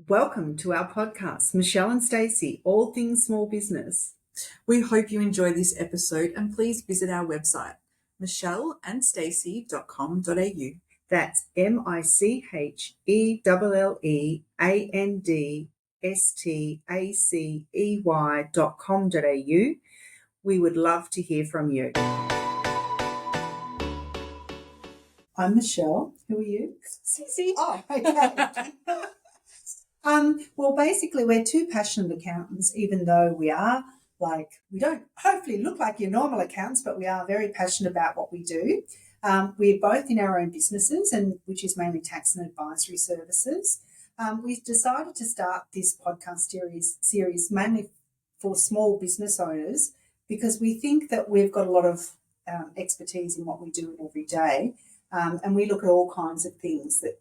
Welcome to our podcast, Michelle and Stacey, all things small business. We hope you enjoy this episode and please visit our website, michelleandstacey.com.au. That's MICHELLEANDSTACEY.com.au. We would love to hear from you. I'm Michelle. Who are you? Stacey. Oh, okay. Well, basically, we're two passionate accountants, even though we don't hopefully look like your normal accountants, but we are very passionate about what we do. We're both in our own businesses, and which is mainly tax and advisory services. We've decided to start this podcast series mainly for small business owners because we think that we've got a lot of expertise in what we do every day, and we look at all kinds of things that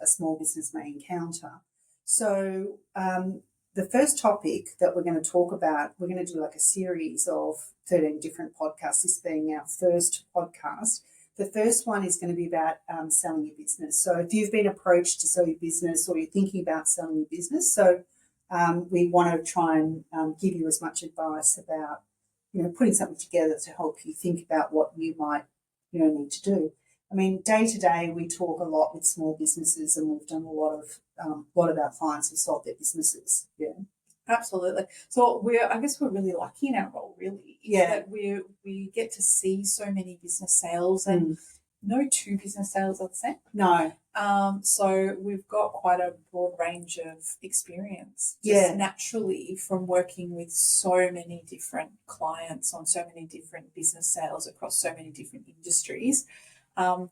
a small business may encounter. So the first topic that we're going to talk about, we're going to do like a series of 13 different podcasts, this being our first podcast. The first one is going to be about selling your business. So if you've been approached to sell your business or you're thinking about selling your business, so we want to try and give you as much advice about, putting something together to help you think about what you might, need to do. I mean, day to day, we talk a lot with small businesses, and we've done a lot of our clients have sold their businesses. Yeah, absolutely. So I guess we're really lucky in our role, really. Yeah, that we get to see so many business sales, and no two business sales are the same. No. So we've got quite a broad range of experience, naturally from working with so many different clients on so many different business sales across so many different industries.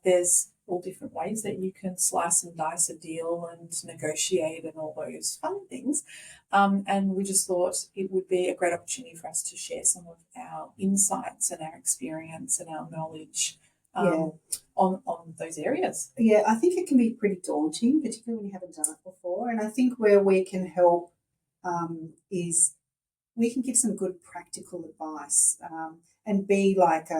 There's all different ways that you can slice and dice a deal and negotiate and all those fun things. And we just thought it would be a great opportunity for us to share some of our insights and our experience and our knowledge on those areas. Yeah, I think it can be pretty daunting, particularly when you haven't done it before. And I think where we can help is we can give some good practical advice and be like,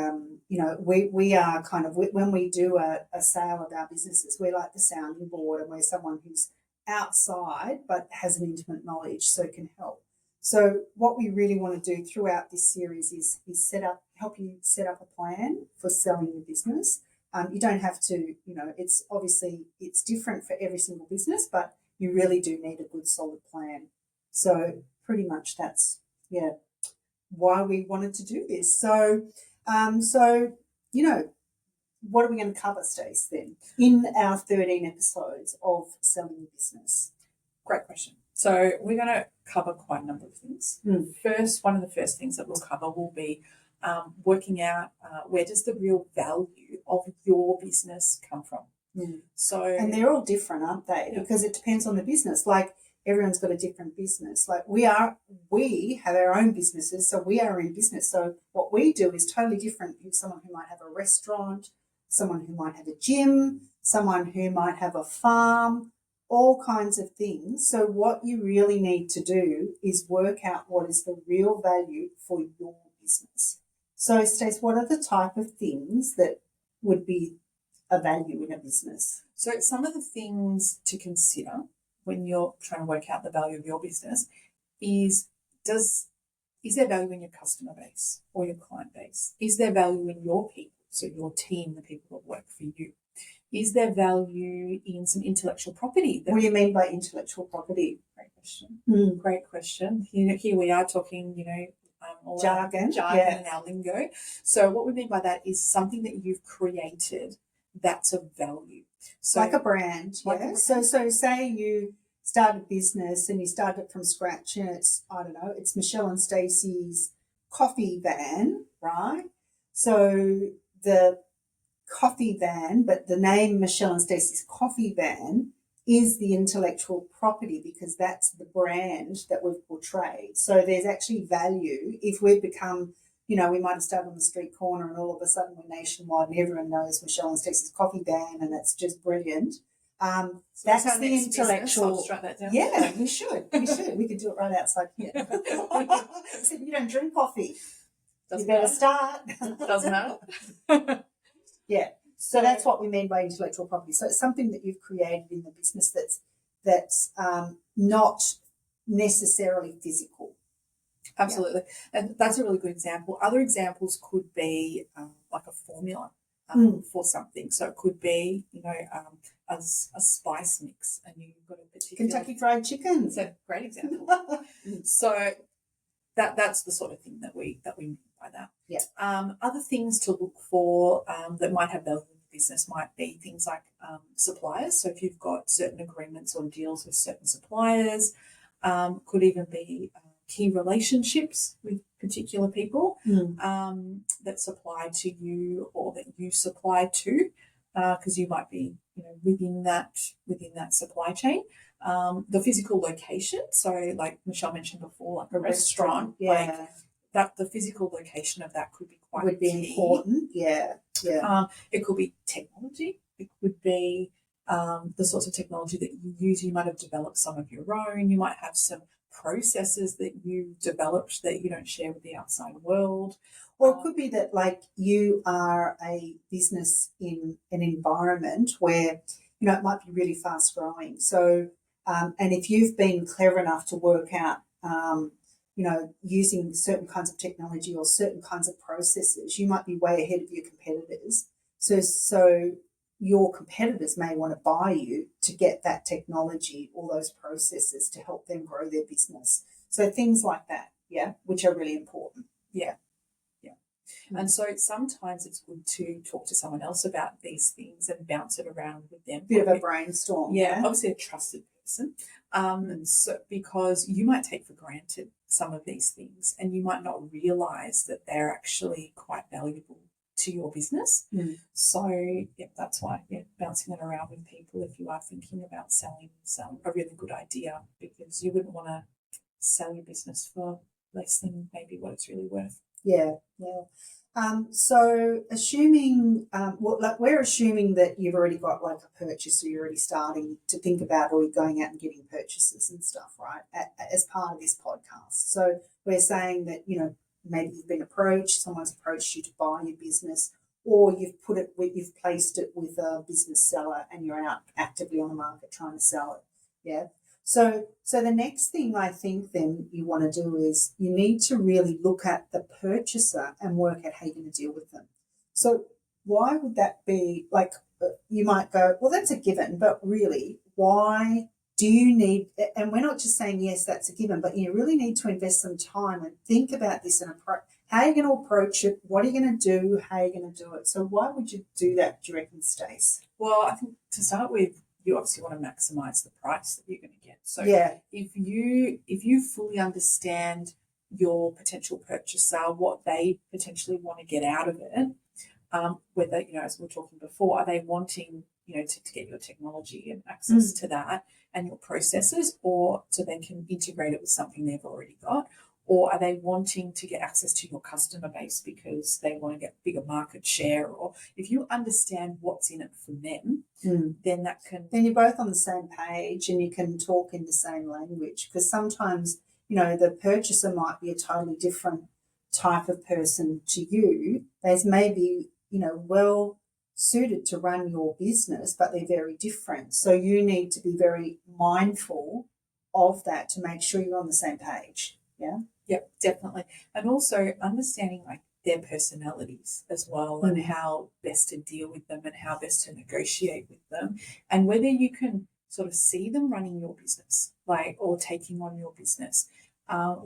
we are kind of, when we do a sale of our businesses, we're like the sounding board, and we're someone who's outside but has an intimate knowledge, so can help. So what we really want to do throughout this series is help you set up a plan for selling your business. You don't have to, it's different for every single business, but you really do need a good solid plan. So pretty much that's why we wanted to do this. So what are we going to cover, Stace, then in our 13 episodes of selling your business? Great question. So we're going to cover quite a number of things. One of the first things that we'll cover will be working out where does the real value of your business come from. And they're all different, aren't they? Yeah. Because it depends on the business. Like everyone's got a different business. Like we have our own businesses, so we are in business. So what we do is totally different from someone who might have a restaurant, someone who might have a gym, someone who might have a farm, all kinds of things. So what you really need to do is work out what is the real value for your business. So, Stace, what are the type of things that would be a value in a business? So some of the things to consider when you're trying to work out the value of your business is there value in your customer base or your client base? Is there value in your people, so your team, the people that work for you? Is there value in some intellectual property? What do you mean by intellectual property? Great question. Great question. Here we are talking, jargon and our lingo. So what we mean by that is something that you've created that's of value. So like a brand, So say you start a business and you start it from scratch, and it's Michelle and Stacey's coffee van, right? So the coffee van, but the name Michelle and Stacey's coffee van is the intellectual property because that's the brand that we've portrayed. So there's actually value if we've become, we might have started on the street corner and all of a sudden we're nationwide and everyone knows Michelle and Stacey's coffee van and that's just brilliant. That's the intellectual. I'll write that down. Yeah, we should. We could do it right outside here. Except you don't drink coffee. You better start. Doesn't matter. Yeah. So that's what we mean by intellectual property. So it's something that you've created in the business that's not necessarily physical. Absolutely. And that's a really good example. Other examples could be like a formula for something. So it could be, a spice mix, and you've got a particular Kentucky Fried Chicken. It's a great example. So that's the sort of thing that we mean by that. Yeah. Other things to look for that might have value in the business might be things like suppliers. So if you've got certain agreements or deals with certain suppliers, could even be key relationships with particular people that supply to you or that you supply to, because you might be within that supply chain. The physical location, so like Michelle mentioned before, like a restaurant, like that, the physical location of that could be quite key. Important. Yeah. It could be technology. It could be the sorts of technology that you use. You might have developed some of your own. You might have some processes that you developed that you don't share with the outside world. Or it could be that, like, you are a business in an environment where, it might be really fast growing. So, and if you've been clever enough to work out, using certain kinds of technology or certain kinds of processes, you might be way ahead of your competitors. So your competitors may want to buy you to get that technology or those processes to help them grow their business. So things like that, which are really important. Yeah. And so sometimes it's good to talk to someone else about these things and bounce it around with them. Bit of a brainstorm. Yeah, obviously a trusted person. So because you might take for granted some of these things and you might not realise that they're actually quite valuable to your business. So that's why bouncing it around with people if you are thinking about selling a really good idea, because you wouldn't want to sell your business for less than maybe what it's really worth. Yeah. So assuming, we're assuming that you've already got like a purchase, or you're already starting to think about, or you're going out and getting purchases and stuff, right, as part of this podcast. So we're saying that, maybe you've been approached, someone's approached you to buy your business, or you've placed it with a business seller and you're out actively on the market trying to sell it. Yeah. So the next thing I think then you want to do is you need to really look at the purchaser and work out how you're going to deal with them. So why would that be? Like, you might go, well, that's a given, but really, why do you need, and we're not just saying, yes, that's a given, but you really need to invest some time and think about this and how are you going to approach it? What are you going to do? How are you going to do it? So why would you do that, do you reckon, Stace? Well, I think to start with, you obviously want to maximise the price that you're going to get. So if you fully understand your potential purchaser, what they potentially want to get out of it, whether, as we were talking before, are they wanting, to get your technology and access to that and your processes, or so they can integrate it with something they've already got, or are they wanting to get access to your customer base because they want to get bigger market share? Or if you understand what's in it for them, then you're both on the same page and you can talk in the same language, because sometimes, the purchaser might be a totally different type of person to you. They may be, well suited to run your business, but they're very different. So you need to be very mindful of that to make sure you're on the same page. Yeah. Yep, definitely. And also understanding like their personalities as well, and how best to deal with them and how best to negotiate with them, and whether you can sort of see them running your business, or taking on your business. Are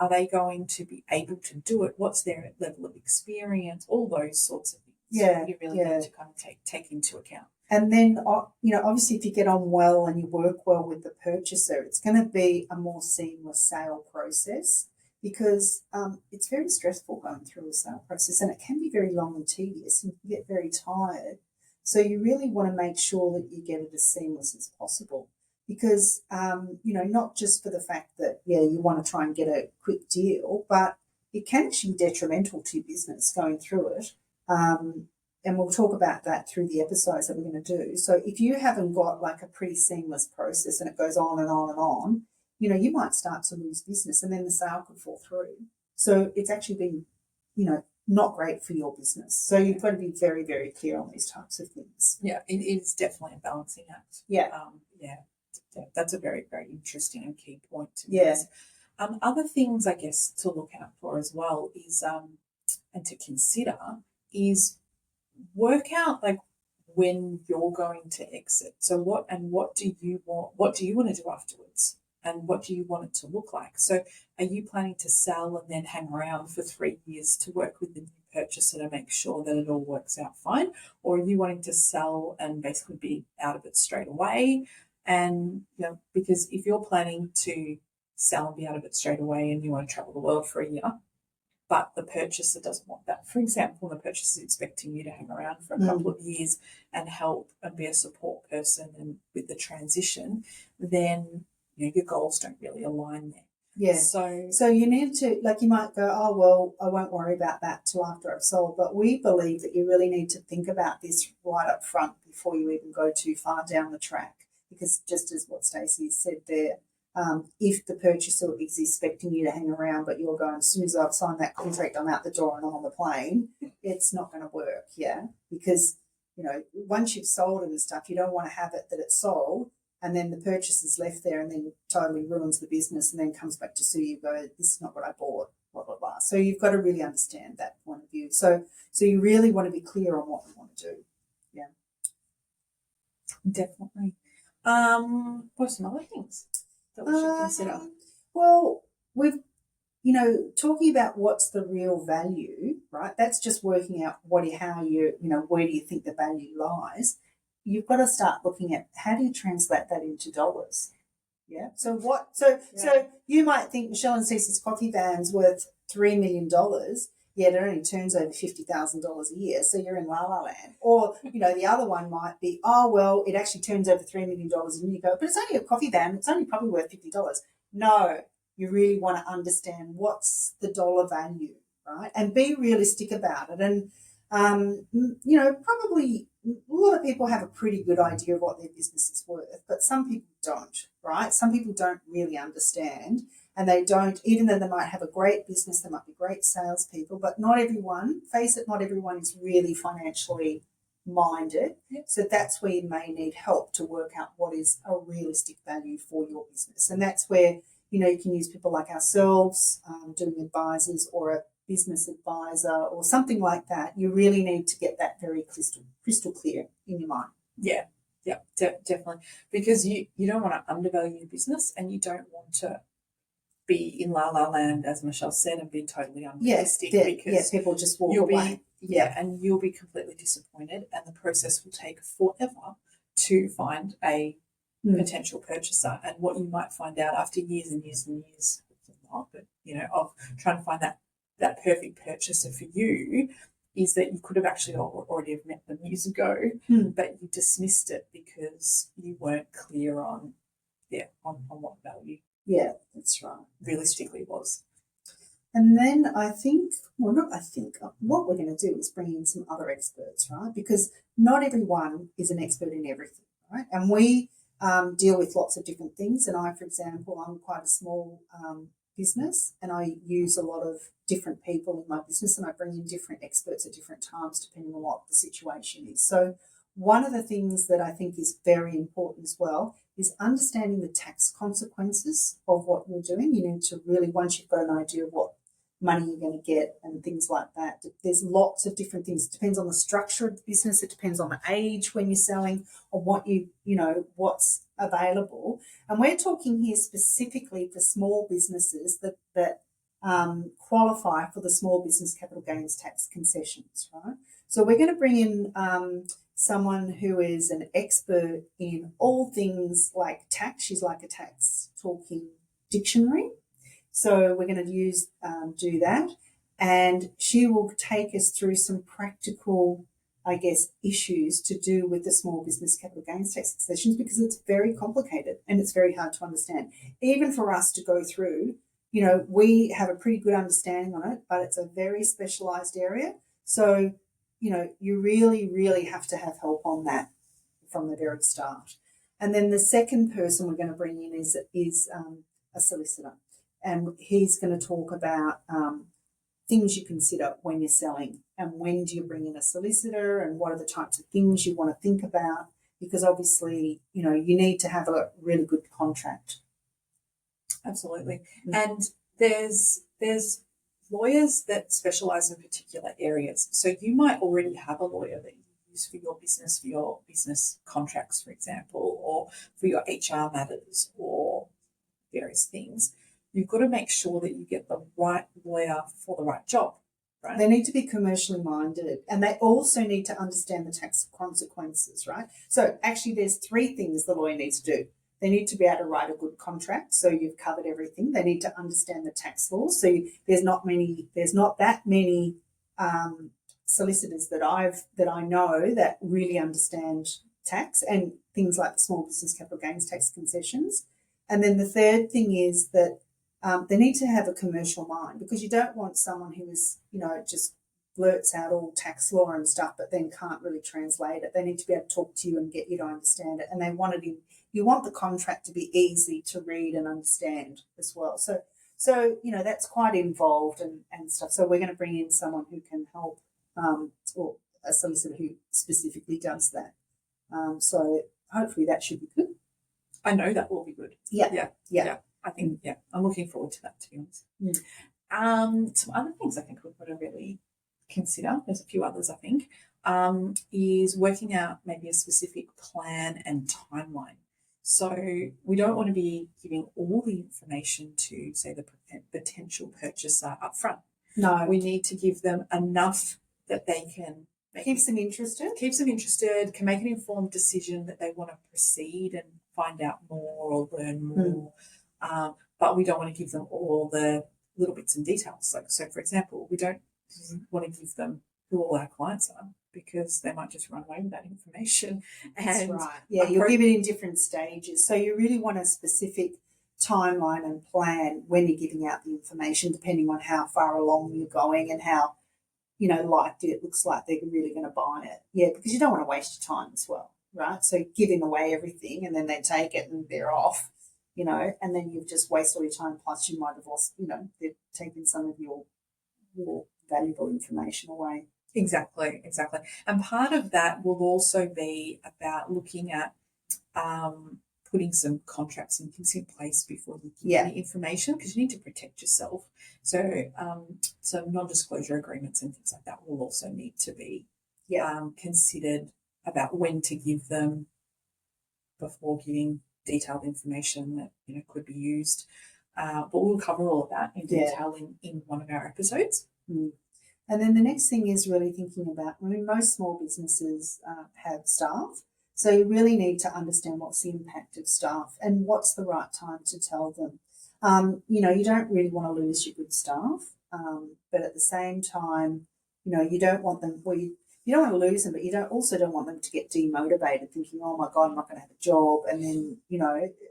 they going to be able to do it? What's their level of experience? All those sorts of things. Yeah, you really need to kind of take into account. And then, obviously if you get on well and you work well with the purchaser, it's going to be a more seamless sale process, because it's very stressful going through a sale process, and it can be very long and tedious, and you get very tired. So you really want to make sure that you get it as seamless as possible, because, not just for the fact that, you want to try and get a quick deal, but it can actually be detrimental to your business going through it. And we'll talk about that through the episodes that we're going to do. So if you haven't got like a pretty seamless process and it goes on and on and on, you might start to lose business and then the sale could fall through. So it's actually been, not great for your business. So you've got to be very, very clear on these types of things. Yeah, it is definitely a balancing act. Yeah. Yeah, that's a very, very interesting and key point to Yeah. this. Other things, I guess, to look out for as well is and to consider is work out like when you're going to exit. So what do you want? What do you want to do afterwards? And what do you want it to look like? So are you planning to sell and then hang around for 3 years to work with the new purchaser to make sure that it all works out fine? Or are you wanting to sell and basically be out of it straight away? And because if you're planning to sell and be out of it straight away and you want to travel the world for a year, but the purchaser doesn't want that. For example, the purchaser is expecting you to hang around for a couple of years and help and be a support person and with the transition, then your goals don't really align there. Yeah. So you need to, like, you might go, oh, well, I won't worry about that till after I've sold. But we believe that you really need to think about this right up front before you even go too far down the track. Because just as what Stacey said there, if the purchaser is expecting you to hang around, but you're going, as soon as I've signed that contract, I'm out the door and I'm on the plane, it's not going to work, yeah? Because, once you've sold it and stuff, you don't want to have it that it's sold and then the purchaser's left there and then totally ruins the business and then comes back to sue you, go, this is not what I bought, blah, blah, blah. So you've got to really understand that point of view. So you really want to be clear on what you want to do. Yeah. Definitely. What are some other things that we should consider? Well, we've, talking about what's the real value, right? That's just working out where do you think the value lies. You've got to start looking at how do you translate that into dollars? Yeah. So you might think Michelle and Cece's coffee van's worth $3 million, yet it only turns over $50,000 a year. So you're in la la land. Or, the other one might be, oh, well, it actually turns over $3 million and you go, but it's only a coffee van. It's only probably worth $50. No, you really want to understand what's the dollar value, right? And be realistic about it. And, probably a lot of people have a pretty good idea of what their business is worth, but some people don't, right? Some people don't really understand. And they don't, even though they might have a great business, they might be great salespeople, but not everyone is really financially minded. Yep. So that's where you may need help to work out what is a realistic value for your business. And that's where, you can use people like ourselves, doing advisors or a business advisor or something like that. You really need to get that very crystal clear in your mind. Yeah. Yeah, definitely. Because you don't want to undervalue your business and you don't want to be in la la land, as Michelle said, and be totally unrealistic because people just walk away. And you'll be completely disappointed and the process will take forever to find a potential purchaser. And what you might find out after years and years and years, of trying to find that perfect purchaser for you is that you could have actually already have met them years ago, but you dismissed it because you weren't clear on what value. Yeah, that's right. Realistically was. And then what we're going to do is bring in some other experts, right? Because not everyone is an expert in everything, right? And we deal with lots of different things. And I, for example, I'm quite a small business and I use a lot of different people in my business and I bring in different experts at different times depending on what the situation is. So one of the things that I think is very important as well is understanding the tax consequences of what you're doing. You need to really, once you've got an idea of what money you're going to get and things like that, there's lots of different things. It depends on the structure of the business. It depends on the age when you're selling or what what's available. And we're talking here specifically for small businesses that qualify for the small business capital gains tax concessions, right? So we're going to bring in someone who is an expert in all things like tax. She's like a tax talking dictionary. So we're going to do that. And she will take us through some practical, issues to do with the small business capital gains tax concessions because it's very complicated and it's very hard to understand. Even for us to go through, we have a pretty good understanding on it, but it's a very specialised area. So you really, really have to have help on that from the very start. And then the second person we're going to bring in is a solicitor. And he's going to talk about things you consider when you're selling and when do you bring in a solicitor and what are the types of things you want to think about because obviously, you need to have a really good contract. Absolutely. And there's lawyers that specialize in particular areas. So you might already have a lawyer that you use for your business contracts, for example, or for your HR matters or various things. You've got to make sure that you get the right lawyer for the right job. Right. They need to be commercially minded, and they also need to understand the tax consequences, right? So actually there's 3 things the lawyer needs to do. They need to be able to write a good contract, so you've covered everything. They need to understand the tax laws. So there's not that many solicitors that I know that really understand tax and things like the small business capital gains tax concessions. And then the third thing is that they need to have a commercial mind, because you don't want someone who is, just blurts out all tax law and stuff, but then can't really translate it. They need to be able to talk to you and get you to understand it. And you want the contract to be easy to read and understand as well. So that's quite involved and stuff. So we're going to bring in someone who can help, or a solicitor who specifically does that. So hopefully that should be good. I know that will be good. Yeah. I think, I'm looking forward to that, to be honest. Some other things I think we've got to really consider, there's a few others I think, is working out maybe a specific plan and timeline. So we don't want to be giving all the information to, say, the potential purchaser up front. No. We need to give them enough that they can keeps them interested, can make an informed decision that they want to proceed and find out more or learn more. But we don't want to give them all the little bits and details. So for example, we don't want to give them who all our clients are, because they might just run away with that information. That's right. Yeah, you'll give it in different stages. So you really want a specific timeline and plan when you're giving out the information, depending on how far along you're going and how, likely it looks like they're really going to buy it. Yeah, because you don't want to waste your time as well, right? So giving away everything and then they take it and they're off, and then you've just wasted all your time. Plus you might have lost, they've taken some of your valuable information away. Exactly. And part of that will also be about looking at putting some contracts and things in place before you give any information, because you need to protect yourself. So some non-disclosure agreements and things like that will also need to be considered about when to give them before giving detailed information that could be used. But we'll cover all of that in detail in one of our episodes. And then the next thing is really thinking about, most small businesses have staff. So you really need to understand what's the impact of staff and what's the right time to tell them. You don't really want to lose your good staff, but at the same time, you don't want them, you don't want to lose them, but you don't want them to get demotivated thinking, oh my God, I'm not going to have a job. And then,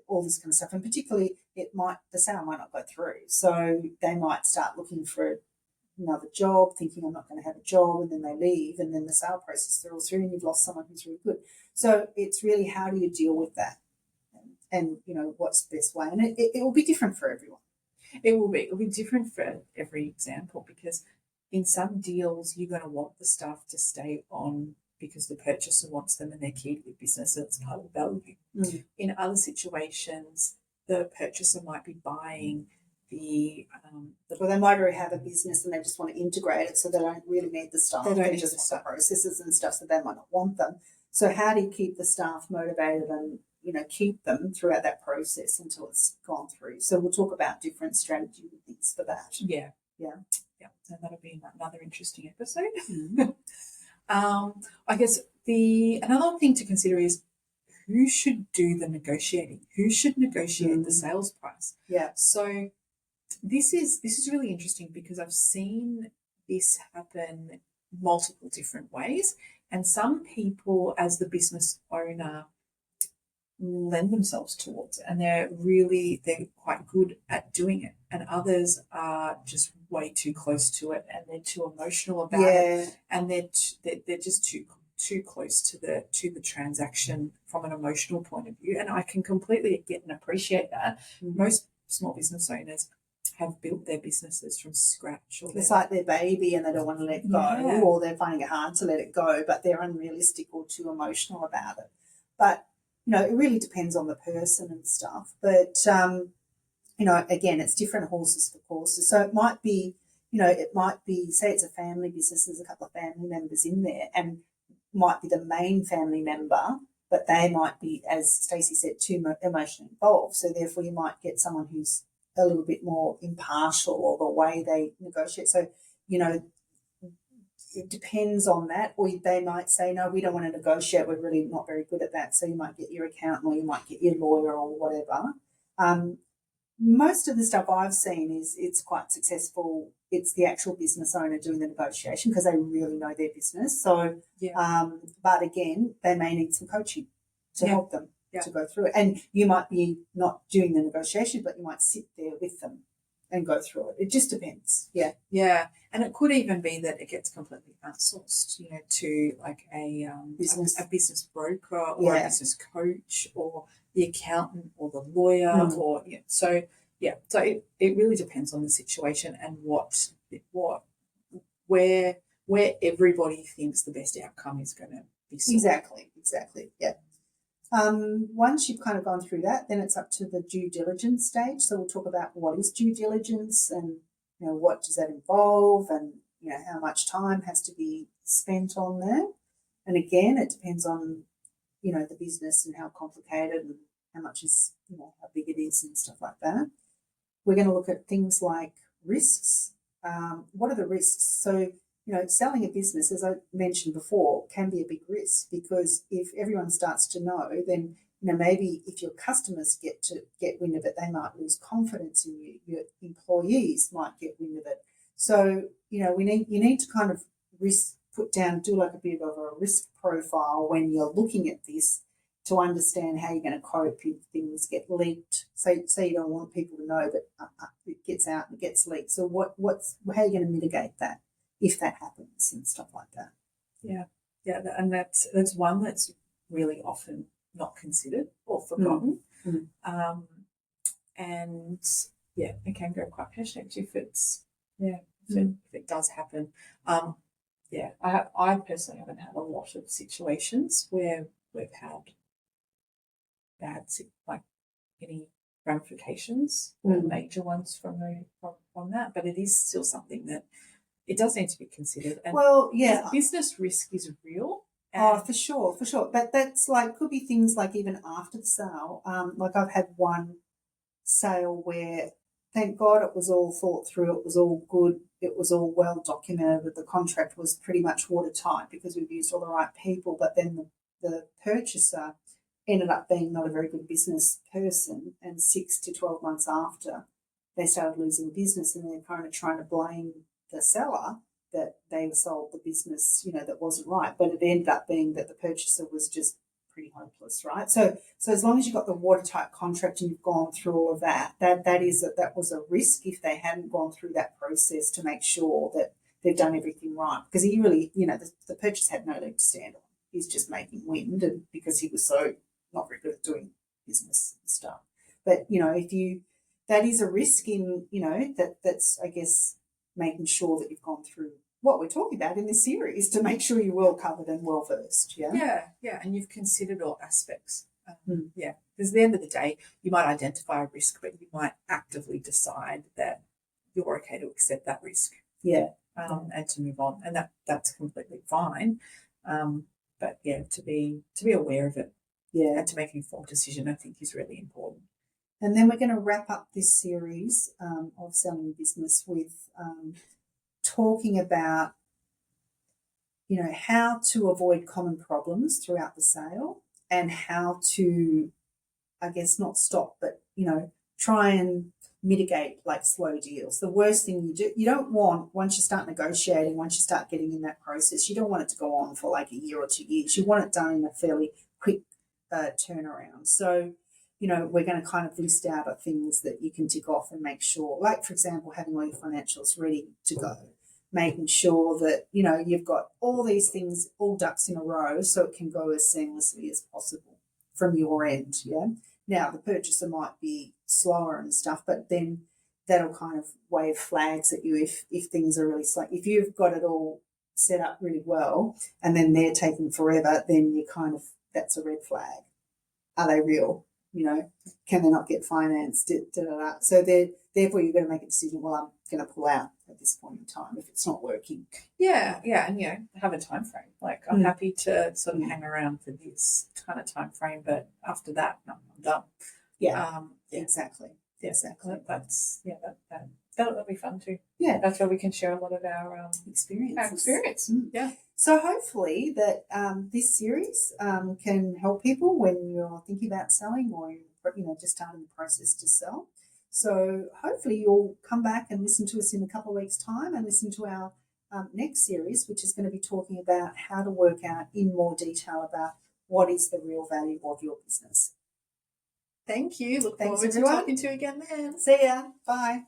all this kind of stuff. And particularly the sale might not go through. So they might start looking for another job, thinking I'm not going to have a job, and then they leave, and then the sale process falls through and you've lost someone who's really good. So it's really, how do you deal with that? And what's the best way? And it will be different for everyone. It'll be different for every example, because in some deals you're going to want the staff to stay on because the purchaser wants them and they're key to the business, so it's part of the value. In other situations, the purchaser might be buying well, they might already have a business and they just want to integrate it, so they don't really need the staff. They just want the processes and stuff, so they might not want them. So how do you keep the staff motivated and keep them throughout that process until it's gone through? So we'll talk about different strategy things for that. Yeah. So that'll be another interesting episode. I guess another thing to consider is who should do the negotiating. Who should negotiate the sales price? Yeah. So this is really interesting, because I've seen this happen multiple different ways, and some people, as the business owner, lend themselves towards it, and they're quite good at doing it, and others are just way too close to it and they're too emotional about it, and they're just too close to the transaction from an emotional point of view. And I can completely get and appreciate that. Most small business owners have built their businesses from scratch. It's like their baby and they don't want to let go, or they're finding it hard to let it go, but they're unrealistic or too emotional about it. But, it really depends on the person and stuff. But, again, it's different horses for courses. So it might be, say it's a family business, there's a couple of family members in there, and might be the main family member, but they might be, as Stacey said, too emotionally involved. So therefore you might get someone who's a little bit more impartial, or the way they negotiate. So, it depends on that. Or they might say, no, we don't want to negotiate, we're really not very good at that. So you might get your accountant, or you might get your lawyer, or whatever. Most of the stuff I've seen is it's quite successful. It's the actual business owner doing the negotiation, because they really know their business. So, but again, they may need some coaching to help them to go through it. And you might be not doing the negotiation, but you might sit there with them and go through it. It just depends. Yeah. Yeah. And it could even be that it gets completely outsourced, to like a business broker, or a business coach, or the accountant, or the lawyer, or so it really depends on the situation and where everybody thinks the best outcome is going to be sorted. Exactly. Yeah. Once you've kind of gone through that, then it's up to the due diligence stage. So we'll talk about what is due diligence, and what does that involve, and how much time has to be spent on that. And again, it depends on the business and how complicated, and how much is how big it is and stuff like that. We're going to look at things like risks. What are the risks? So selling a business, as I mentioned before, can be a big risk, because if everyone starts to know, then maybe if your customers get wind of it, they might lose confidence in you. Your employees might get wind of it. So you need to kind of do like a bit of a risk profile when you're looking at this, to understand how you're going to cope if things get leaked. Say you don't want people to know, but it gets out and it gets leaked. So how are you going to mitigate that if that happens and stuff like that? Yeah, and that's one that's really often not considered or forgotten. And it can go quite pear-shaped if it does happen. I personally haven't had a lot of situations where we've had bad, like any ramifications or major ones from that, but it is still something that it does need to be considered. And business risk is real. For sure. But that's could be things like even after the sale. Like I've had one sale where, thank God, it was all thought through, it was all good, it was all well documented, the contract was pretty much watertight because we've used all the right people, but then the purchaser ended up being not a very good business person, and 6 to 12 months after, they started losing business, and they're kind of trying to blame the seller that they sold the business, that wasn't right. But it ended up being that the purchaser was just pretty hopeless, right? So as long as you've got the watertight contract and you've gone through all of that was a risk if they hadn't gone through that process to make sure that they've done everything right. Because he really, the purchaser had no leg to stand on. He's just making wind, and because he was so not very good at doing business and stuff. But, that is a risk in, that's, I guess, making sure that you've gone through what we're talking about in this series to make sure you're well covered and well versed. Yeah, and you've considered all aspects. Because at the end of the day, you might identify a risk, but you might actively decide that you're okay to accept that risk. And to move on, and that's completely fine. But to be aware of it, and to make an informed decision, I think is really important. And then we're going to wrap up this series of selling business with talking about, how to avoid common problems throughout the sale, and how to, I guess, not stop, but, try and mitigate slow deals. The worst thing you don't want, once you start negotiating, once you start getting in that process, you don't want it to go on for a year or 2 years. You want it done in a fairly quick turnaround. So, we're going to kind of list out things that you can tick off and make sure, for example, having all your financials ready to go, making sure that, you've got all these things, all ducks in a row, so it can go as seamlessly as possible from your end. Now, the purchaser might be slower and stuff, but then that'll kind of wave flags at you if things are really slow. If you've got it all set up really well and then they're taking forever, then you kind of that's a red flag. Are they real? You know, can they not get financed? So therefore you're going to make a decision, well, I'm going to pull out at this point in time if it's not working. Yeah, and have a time frame. Like I'm happy to sort of hang around for this kind of time frame, but after that, no, I'm done. Yeah, exactly. Yeah, exactly. That'll be fun too. Yeah, that's where we can share a lot of our experience. Yeah. So hopefully that this series can help people when you're thinking about selling or just starting the process to sell. So hopefully you'll come back and listen to us in a couple of weeks' time and listen to our next series, which is going to be talking about how to work out in more detail about what is the real value of your business. Thank you. Look forward to talking to you again then. See ya. Bye.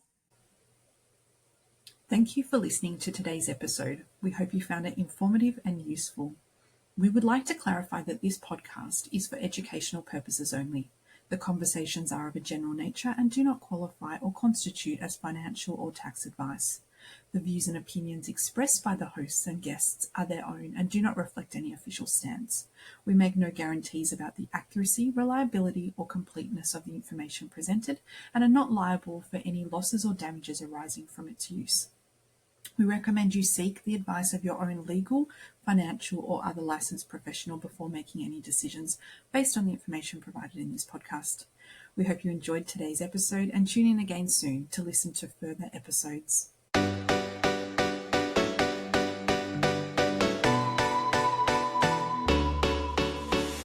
Thank you for listening to today's episode. We hope you found it informative and useful. We would like to clarify that this podcast is for educational purposes only. The conversations are of a general nature and do not qualify or constitute as financial or tax advice. The views and opinions expressed by the hosts and guests are their own and do not reflect any official stance. We make no guarantees about the accuracy, reliability, or completeness of the information presented and are not liable for any losses or damages arising from its use. We recommend you seek the advice of your own legal, financial, or other licensed professional before making any decisions based on the information provided in this podcast. We hope you enjoyed today's episode and tune in again soon to listen to further episodes.